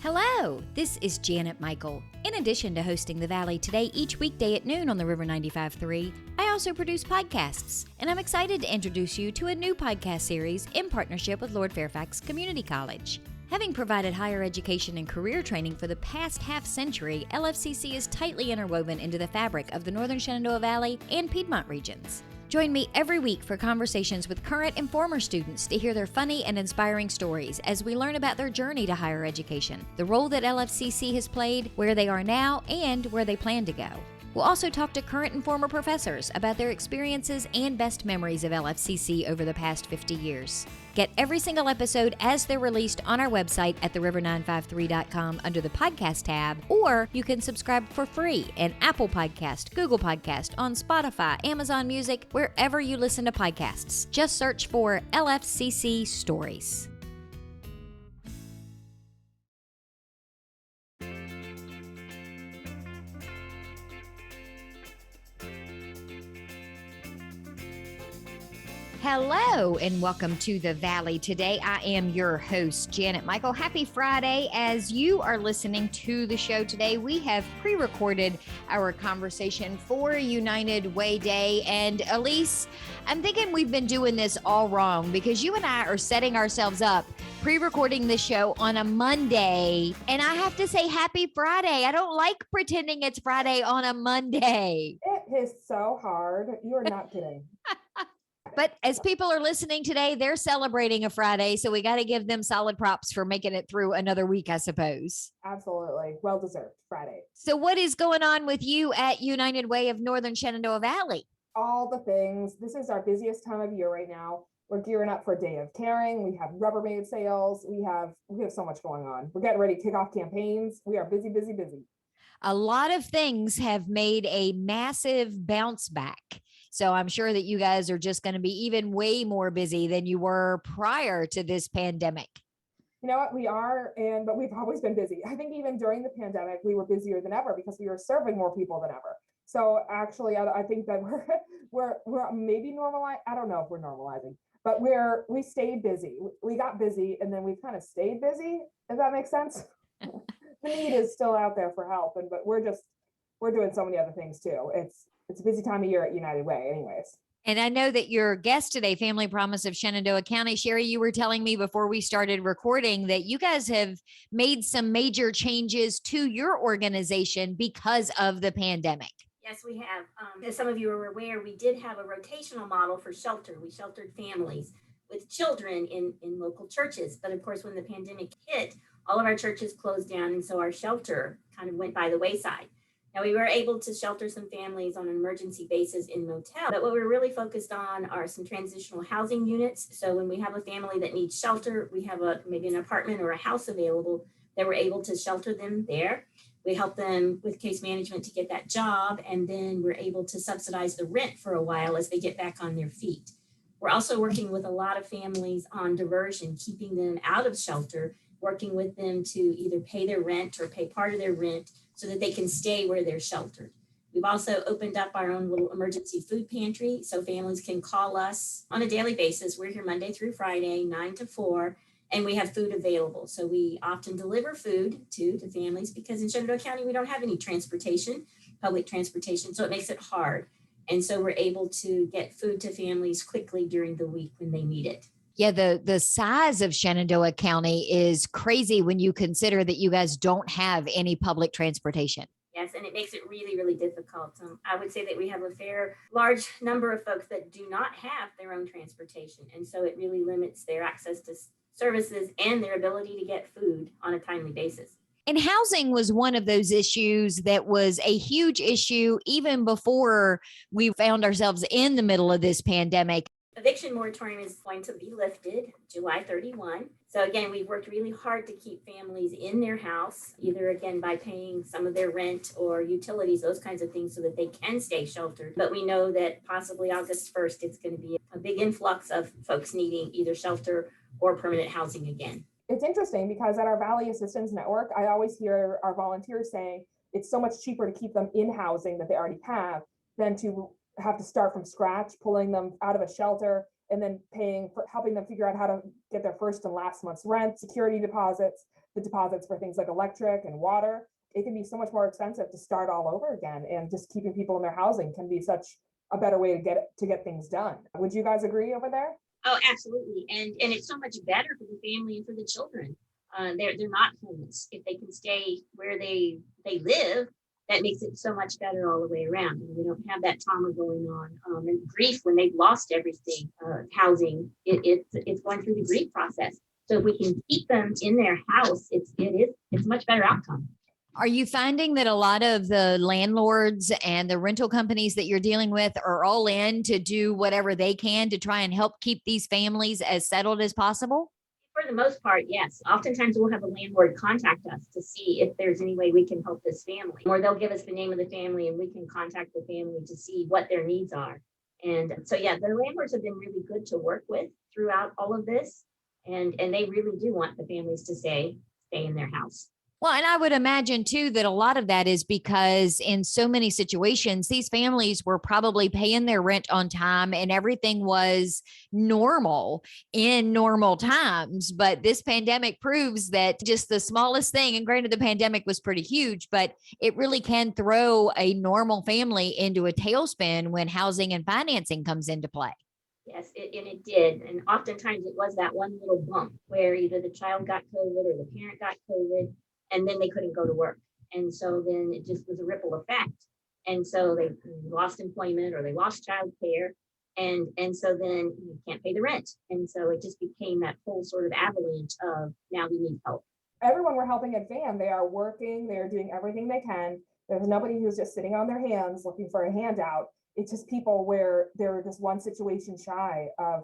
Hello, this is Janet Michael. In addition to hosting The Valley Today each weekday at noon on the River 95.3, I also produce podcasts, and I'm excited to introduce you to a new podcast series in partnership with Lord Fairfax Community College. Having provided higher education and career training for the past half-century, LFCC is tightly interwoven into the fabric of the Northern Shenandoah Valley and Piedmont regions. Join me every week for conversations with current and former students to hear their funny and inspiring stories as we learn about their journey to higher education, the role that LFCC has played, where they are now, and where they plan to go. We'll also talk to current and former professors about their experiences and best memories of LFCC over the past 50 years. Get every single episode as they're released on our website at theriver953.com under the podcast tab, or you can subscribe for free in Apple Podcast, Google Podcast, on Spotify, Amazon Music, wherever you listen to podcasts. Just search for LFCC Stories. Hello and welcome to The Valley Today. I am your host, Janet Michael. Happy Friday. As you are listening to the show today, we have pre-recorded our conversation for United Way Day. And Elise, I'm thinking we've been doing this all wrong because you and I are setting ourselves up pre-recording this show on a Monday. And I have to say happy Friday. I don't like pretending it's Friday on a Monday. It is so hard. You are not kidding. But as people are listening today, they're celebrating a Friday, so we got to give them solid props for making it through another week, I suppose. Absolutely. Well-deserved Friday. So what is going on with you at United Way of Northern Shenandoah Valley? All the things. This is our busiest time of year right now. We're gearing up for a day of caring. We have Rubbermaid sales. We have so much going on. We're getting ready to kick off campaigns. We are busy, busy, busy. A lot of things have made a massive bounce back. So I'm sure that you guys are just going to be even way more busy than you were prior to this pandemic. You know what? We are, but we've always been busy. I think even during the pandemic, we were busier than ever because we were serving more people than ever. So actually, I think that we're maybe normalizing. I don't know if we're normalizing, but we stayed busy. We got busy, and then we kind of stayed busy. If that makes sense. The need is still out there for help, but we're doing so many other things too. It's a busy time of year at United Way anyways. And I know that your guest today, Family Promise of Shenandoah County, Sherry, you were telling me before we started recording that you guys have made some major changes to your organization because of the pandemic. Yes, we have. As some of you are aware, we did have a rotational model for shelter. We sheltered families with children in local churches. But of course, when the pandemic hit, all of our churches closed down. And so our shelter kind of went by the wayside. Now, we were able to shelter some families on an emergency basis in motel, but what we're really focused on are some transitional housing units. So when we have a family that needs shelter, we have maybe an apartment or a house available that we're able to shelter them there. We help them with case management to get that job, and then we're able to subsidize the rent for a while as they get back on their feet. We're also working with a lot of families on diversion, keeping them out of shelter, working with them to either pay their rent or pay part of their rent so that they can stay where they're sheltered. We've also opened up our own little emergency food pantry so families can call us on a daily basis. We're here Monday through Friday, 9 to 4, and we have food available. So we often deliver food to families because in Shenandoah County, we don't have any public transportation, so it makes it hard. And so we're able to get food to families quickly during the week when they need it. Yeah, the size of Shenandoah County is crazy when you consider that you guys don't have any public transportation. Yes, and it makes it really, really difficult. I would say that we have a large number of folks that do not have their own transportation. And so it really limits their access to services and their ability to get food on a timely basis. And housing was one of those issues that was a huge issue even before we found ourselves in the middle of this pandemic. Eviction moratorium is going to be lifted July 31. So again, we've worked really hard to keep families in their house, either again by paying some of their rent or utilities, those kinds of things so that they can stay sheltered. But we know that possibly August 1st, it's going to be a big influx of folks needing either shelter or permanent housing again. It's interesting because at our Valley Assistance Network, I always hear our volunteers saying it's so much cheaper to keep them in housing that they already have than to have to start from scratch, pulling them out of a shelter and then helping them figure out how to get their first and last month's rent, security deposits. the deposits for things like electric and water. It can be so much more expensive to start all over again, and just keeping people in their housing can be such a better way to get things done. Would you guys agree over there? Oh, absolutely. And it's so much better for the family and for the children. They're not homeless. If they can stay where they live, that makes it so much better all the way around. And we don't have that trauma going on, and grief when they've lost everything. Housing, it's going through the grief process. So if we can keep them in their house, it's a much better outcome. Are you finding that a lot of the landlords and the rental companies that you're dealing with are all in to do whatever they can to try and help keep these families as settled as possible? For the most part, yes. Oftentimes we'll have a landlord contact us to see if there's any way we can help this family, or they'll give us the name of the family and we can contact the family to see what their needs are. And so, yeah, the landlords have been really good to work with throughout all of this. And they really do want the families to stay in their house. Well, and I would imagine too that a lot of that is because in so many situations, these families were probably paying their rent on time and everything was normal in normal times. But this pandemic proves that just the smallest thing, and granted, the pandemic was pretty huge, but it really can throw a normal family into a tailspin when housing and financing comes into play. Yes, it did. And oftentimes it was that one little bump where either the child got COVID or the parent got COVID, and then they couldn't go to work. And so then it just was a ripple effect. And so they lost employment or they lost childcare. And so then you can't pay the rent. And so it just became that whole sort of avalanche of now we need help. Everyone we're helping at VAN, they are working, they are doing everything they can. There's nobody who's just sitting on their hands looking for a handout. It's just people where they're just one situation shy of,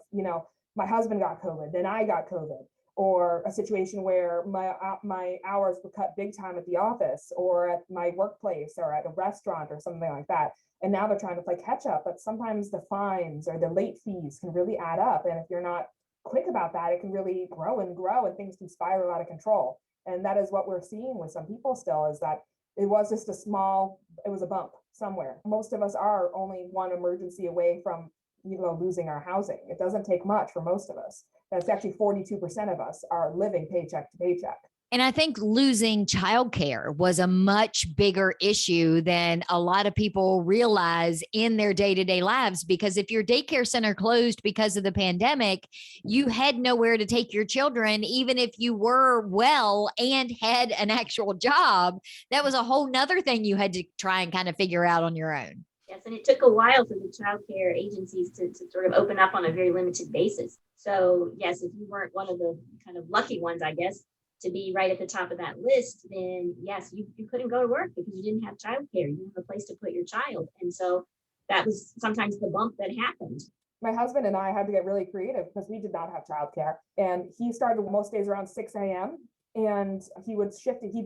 my husband got COVID, then I got COVID. Or a situation where my hours were cut big time at the office or at my workplace or at a restaurant or something like that. And now they're trying to play catch up, but sometimes the fines or the late fees can really add up. And if you're not quick about that, it can really grow and things can spiral out of control. And that is what we're seeing with some people still, is that it was just it was a bump somewhere. Most of us are only one emergency away from losing our housing. It doesn't take much for most of us. That's actually 42% of us are living paycheck to paycheck. And I think losing childcare was a much bigger issue than a lot of people realize in their day-to-day lives, because if your daycare center closed because of the pandemic, you had nowhere to take your children, even if you were well and had an actual job. That was a whole nother thing you had to try and kind of figure out on your own. Yes, and it took a while for the childcare agencies to sort of open up on a very limited basis. So yes, if you weren't one of the kind of lucky ones, I guess, to be right at the top of that list, then yes, you couldn't go to work because you didn't have childcare. You didn't have a place to put your child. And so that was sometimes the bump that happened. My husband and I had to get really creative because we did not have childcare. And he started most days around 6 a.m. and he would shift it. He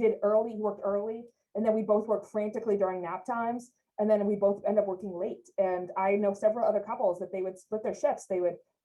worked early, and then we both worked frantically during nap times. And then we both end up working late. And I know several other couples that they would split their shifts.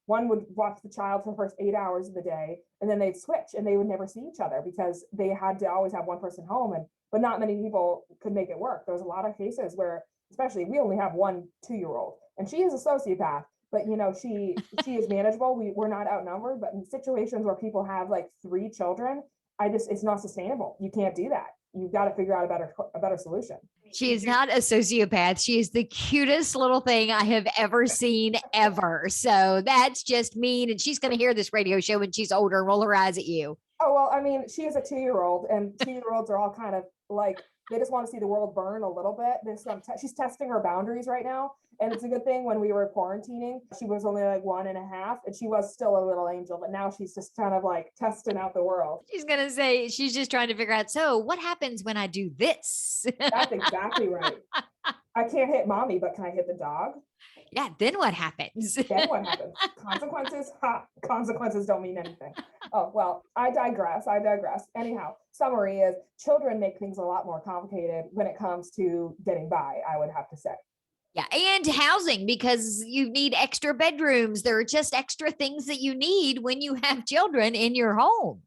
One would watch the child for the first 8 hours of the day, and then they'd switch and they would never see each other because they had to always have one person home. But not many people could make it work. There's a lot of cases where, especially, we only have one 2-year-old, and she is a sociopath, but she is manageable. We're not outnumbered, but in situations where people have like 3 children, it's not sustainable. You can't do that. You've got to figure out a better solution. She is not a sociopath. She is the cutest little thing I have ever seen ever. So that's just mean. And she's going to hear this radio show when she's older and roll her eyes at you. Oh, well, I mean, she is a 2-year-old, and 2-year-olds are all kind of like, they just want to see the world burn a little bit. She's testing her boundaries right now. And it's a good thing when we were quarantining, she was only like 1.5 and she was still a little angel, but now she's just kind of like testing out the world. She's going to say, she's just trying to figure out, so what happens when I do this? That's exactly right. I can't hit mommy, but can I hit the dog? Yeah, then what happens? Then what happens? Consequences don't mean anything. Oh, well, I digress. Anyhow, summary is children make things a lot more complicated when it comes to getting by, I would have to say. Yeah, and housing, because you need extra bedrooms. There are just extra things that you need when you have children in your home.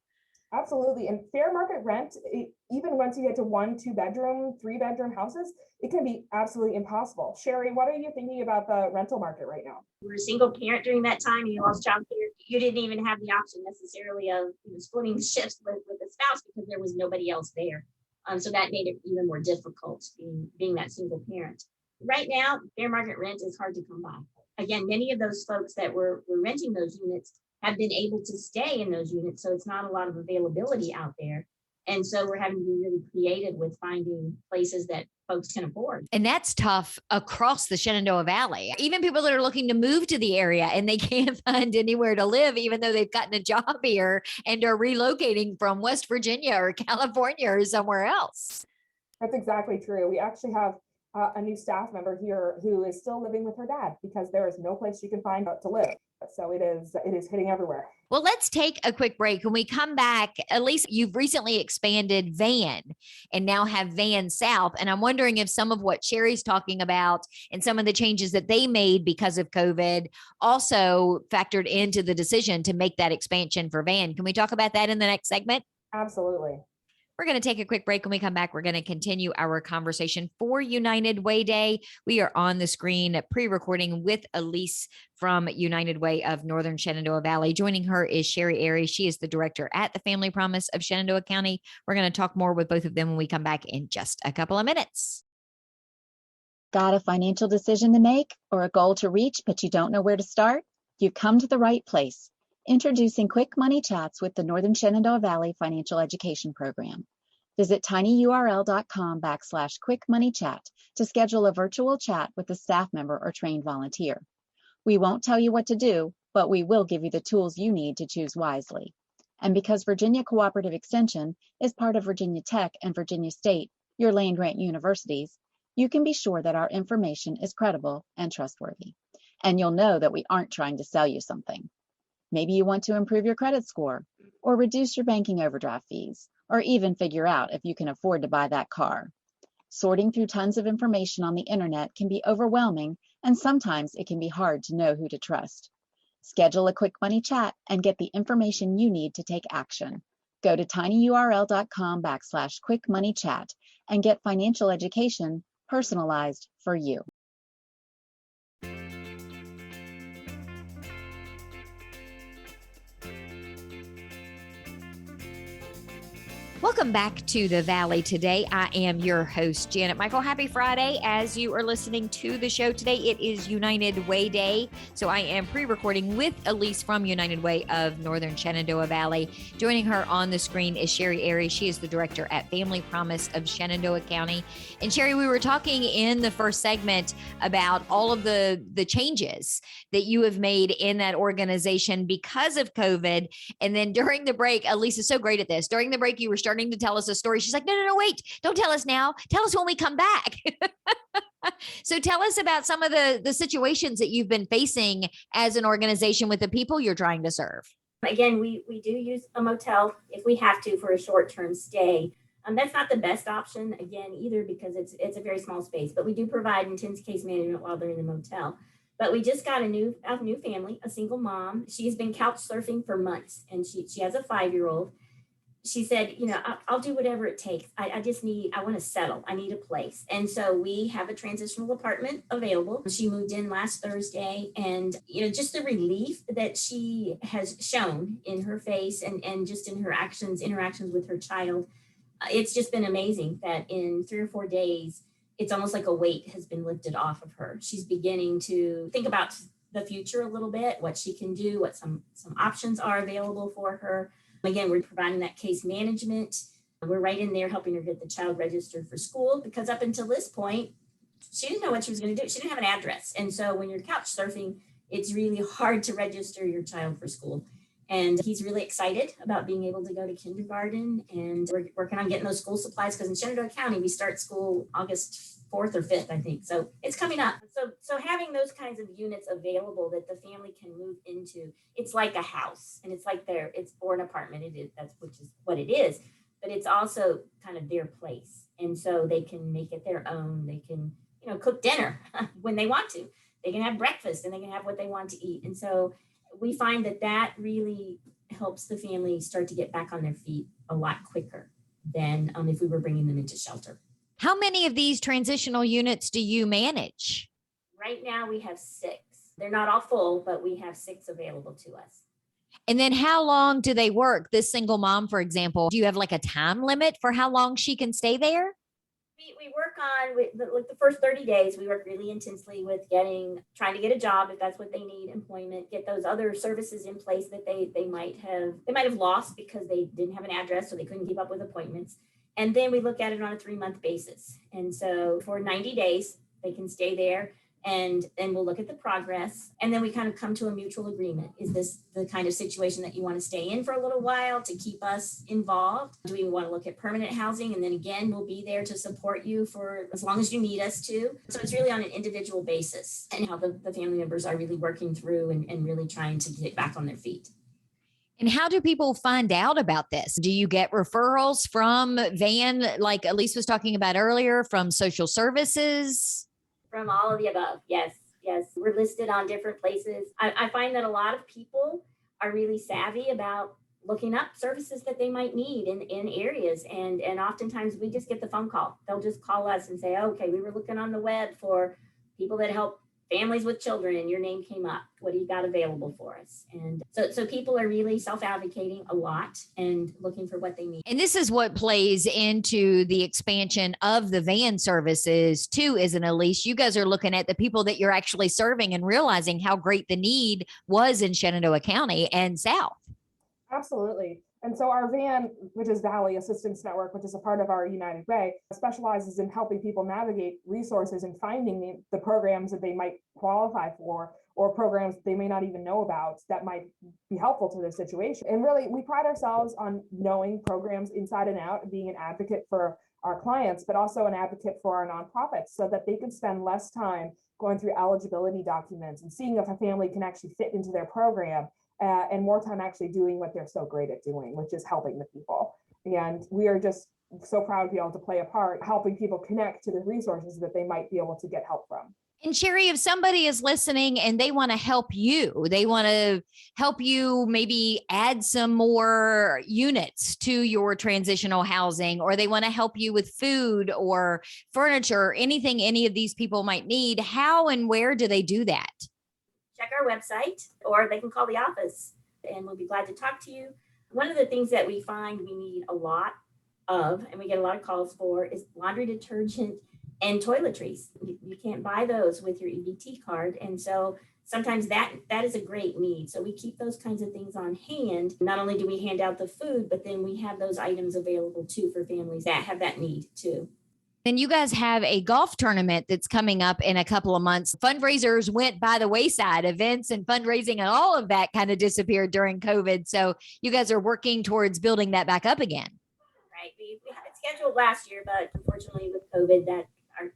Absolutely. And fair market rent, even once you get to 1, 2 bedroom, 3 bedroom houses, it can be absolutely impossible. Sherry, what are you thinking about the rental market right now? You were a single parent during that time and you lost childcare. You didn't even have the option necessarily of splitting the shifts with a spouse because there was nobody else there. So that made it even more difficult being that single parent. Right now, fair market rent is hard to come by. Again, many of those folks that were renting those units have been able to stay in those units. So it's not a lot of availability out there. And so we're having to be really creative with finding places that folks can afford. And that's tough across the Shenandoah Valley. Even people that are looking to move to the area and they can't find anywhere to live, even though they've gotten a job here and are relocating from West Virginia or California or somewhere else. That's exactly true. We actually have a new staff member here who is still living with her dad because there is no place she can find to live. So it is hitting everywhere. Well, let's take a quick break. When we come back, Elise, you've recently expanded Van and now have Van South. And I'm wondering if some of what Sherry's talking about and some of the changes that they made because of COVID also factored into the decision to make that expansion for Van. Can we talk about that in the next segment? Absolutely. We're going to take a quick break. When we come back, we're going to continue our conversation for United Way Day. We are on the screen pre-recording with Elise from United Way of Northern Shenandoah Valley. Joining her is Sherry Arey. She is the director at the Family Promise of Shenandoah County. We're going to talk more with both of them when we come back in just a couple of minutes. Got a financial decision to make or a goal to reach, but you don't know where to start? You've come to the right place. Introducing Quick Money Chats with the Northern Shenandoah Valley Financial Education Program. Visit tinyurl.com/Quick Money Chat to schedule a virtual chat with a staff member or trained volunteer. We won't tell you what to do, but we will give you the tools you need to choose wisely. And because Virginia Cooperative Extension is part of Virginia Tech and Virginia State, your land-grant universities, you can be sure that our information is credible and trustworthy. And you'll know that we aren't trying to sell you something. Maybe you want to improve your credit score, or reduce your banking overdraft fees, or even figure out if you can afford to buy that car. Sorting through tons of information on the internet can be overwhelming, and sometimes it can be hard to know who to trust. Schedule a Quick Money Chat and get the information you need to take action. Go to tinyurl.com/Quick Money Chat and get financial education personalized for you. Welcome back to the Valley today. I am your host, Janet Michael. Happy Friday. As you are listening to the show today, it is United Way Day. So I am pre-recording with Elise from United Way of Northern Shenandoah Valley. Joining her on the screen is Sherry Arey. She is the director at Family Promise of Shenandoah County. And Sherry, we were talking in the first segment about all of the changes that you have made in that organization because of COVID. And then during the break, Elise is so great at this. During the break, you were starting to tell us a story. She's like, no, wait, don't tell us now. Tell us when we come back. So tell us about some of the situations that you've been facing as an organization with the people you're trying to serve. Again, we do use a motel if we have to for a short-term stay. That's not the best option, again, either because it's a very small space, but we do provide intense case management while they're in the motel. But we just got a new family, a single mom. She's been couch surfing for months, and she has a 5-year-old. She said, I'll do whatever it takes. I want to settle. I need a place. And so we have a transitional apartment available. She moved in last Thursday, and, just the relief that she has shown in her face and just in her interactions with her child. It's just been amazing that in 3 or 4 days, it's almost like a weight has been lifted off of her. She's beginning to think about the future a little bit, what she can do, what some options are available for her. Again, we're providing that case management. We're right in there helping her get the child registered for school, because up until this point, she didn't know what she was going to do. She didn't have an address. And so when you're couch surfing, it's really hard to register your child for school. And he's really excited about being able to go to kindergarten. And we're working on getting those school supplies, because in Shenandoah County, we start school August 4th or 5th, I think. So it's coming up. So having those kinds of units available that the family can move into, it's like a house, and it's like it's or an apartment. Which is what it is, but it's also kind of their place. And so they can make it their own. They can, cook dinner when they want to. They can have breakfast, and they can have what they want to eat. And so we find that really helps the family start to get back on their feet a lot quicker than if we were bringing them into shelter. How many of these transitional units do you manage? Right now we have 6. They're not all full, but we have 6 available to us. And then how long do they work? This single mom, for example, do you have like a time limit for how long she can stay there? We work on with the first 30 days. We work really intensely with trying to get a job if that's what they need, employment, get those other services in place that they might have lost because they didn't have an address, so they couldn't keep up with appointments. And then we look at it on a 3-month basis. And so for 90 days, they can stay there, and we'll look at the progress. And then we kind of come to a mutual agreement. Is this the kind of situation that you want to stay in for a little while to keep us involved? Do we want to look at permanent housing? And then again, we'll be there to support you for as long as you need us to. So it's really on an individual basis, and how the family members are really working through and really trying to get back on their feet. And how do people find out about this? Do you get referrals from Van, like Elise was talking about earlier, from social services? From all of the above. Yes. We're listed on different places. I find that a lot of people are really savvy about looking up services that they might need in areas. And oftentimes we just get the phone call. They'll just call us and say, okay, we were looking on the web for people that help families with children, and your name came up. What do you got available for us? And so people are really self-advocating a lot and looking for what they need. And this is what plays into the expansion of the van services too, isn't it, Elise? You guys are looking at the people that you're actually serving and realizing how great the need was in Shenandoah County and South. Absolutely. And so our VAN, which is Valley Assistance Network, which is a part of our United Way, specializes in helping people navigate resources and finding the programs that they might qualify for, or programs they may not even know about that might be helpful to their situation. And really, we pride ourselves on knowing programs inside and out and being an advocate for our clients, but also an advocate for our nonprofits so that they can spend less time going through eligibility documents and seeing if a family can actually fit into their program. And more time actually doing what they're so great at doing, which is helping the people. And we are just so proud to be able to play a part, helping people connect to the resources that they might be able to get help from. And Sherry, if somebody is listening and they want to help you, they want to help you maybe add some more units to your transitional housing, or they want to help you with food or furniture, or anything any of these people might need, how and where do they do that? Check our website, or they can call the office and we'll be glad to talk to you. One of the things that we find we need a lot of, and we get a lot of calls for, is laundry detergent and toiletries. You can't buy those with your EBT card. And so sometimes that is a great need. So we keep those kinds of things on hand. Not only do we hand out the food, but then we have those items available too for families that have that need too. Then you guys have a golf tournament that's coming up in a couple of months. Fundraisers went by the wayside. Events and fundraising and all of that kind of disappeared during COVID. So you guys are working towards building that back up again. Right. We had it scheduled last year, but unfortunately with COVID, that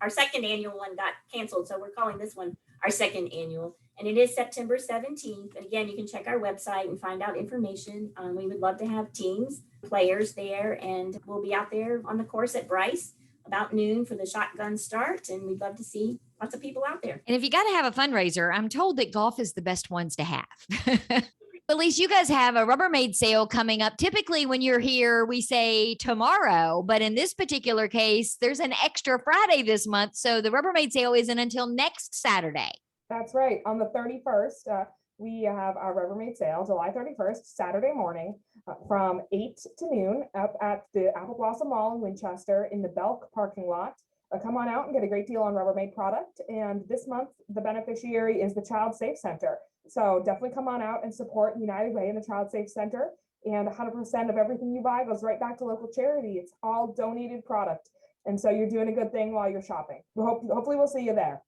our second annual one got canceled. So we're calling this one our second annual. And it is September 17th. And again, you can check our website and find out information. We would love to have teams, players there, and we'll be out there on the course at Bryce about noon for the shotgun start, and we'd love to see lots of people out there. And if you got to have a fundraiser, I'm told that golf is the best ones to have. Elise, you guys have a Rubbermaid sale coming up. Typically when you're here, we say tomorrow, but in this particular case, there's an extra Friday this month. So the Rubbermaid sale isn't until next Saturday. That's right. On the 31st, we have our Rubbermaid sale, July 31st, Saturday morning, from 8 to noon up at the Apple Blossom Mall in Winchester in the Belk parking lot. Come on out and get a great deal on Rubbermaid product. And this month, the beneficiary is the Child Safe Center. So definitely come on out and support United Way and the Child Safe Center. And 100% of everything you buy goes right back to local charity. It's all donated product. And so you're doing a good thing while you're shopping. Hopefully we'll see you there.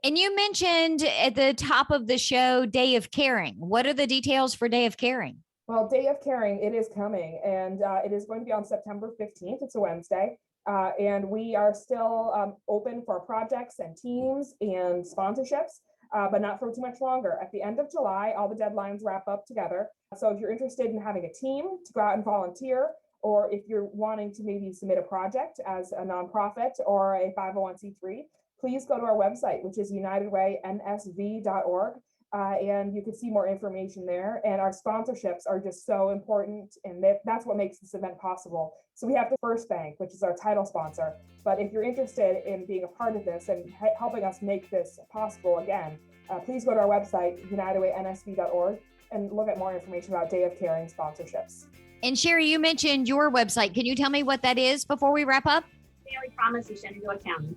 And you mentioned at the top of the show, Day of Caring. What are the details for Day of Caring? Well, Day of Caring, it is coming, and it is going to be on September 15th. It's a Wednesday. And we are still open for projects and teams and sponsorships, but not for too much longer. At the end of July, all the deadlines wrap up together. So if you're interested in having a team to go out and volunteer, or if you're wanting to maybe submit a project as a nonprofit or a 501c3, please go to our website, which is UnitedWayNSV.org, and you can see more information there. And our sponsorships are just so important, and that's what makes this event possible. So we have the First Bank, which is our title sponsor. But if you're interested in being a part of this and helping us make this possible again, please go to our website, UWNSV.org, and look at more information about Day of Caring sponsorships. And Sherry, you mentioned your website. Can you tell me what that is before we wrap up? Daily Promise in Shenandoah County.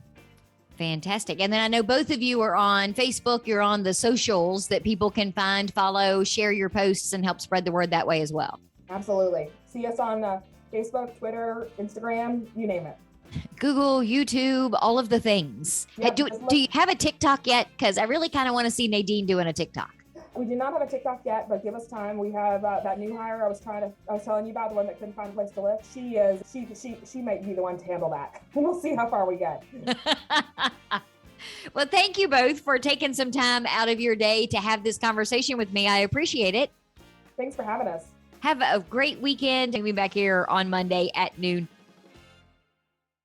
Fantastic. And then I know both of you are on Facebook. You're on the socials that people can find, follow, share your posts, and help spread the word that way as well. Absolutely. See us on Facebook, Twitter, Instagram, you name it. Google, YouTube, all of the things. Yep, Do you have a TikTok yet? Because I really kind of want to see Nadine doing a TikTok. We do not have a TikTok yet, but give us time. We have that new hire I was telling you about, the one that couldn't find a place to live. She might be the one to handle that. We'll see how far we get. Well, thank you both for taking some time out of your day to have this conversation with me. I appreciate it. Thanks for having us. Have a great weekend. We'll be back here on Monday at noon.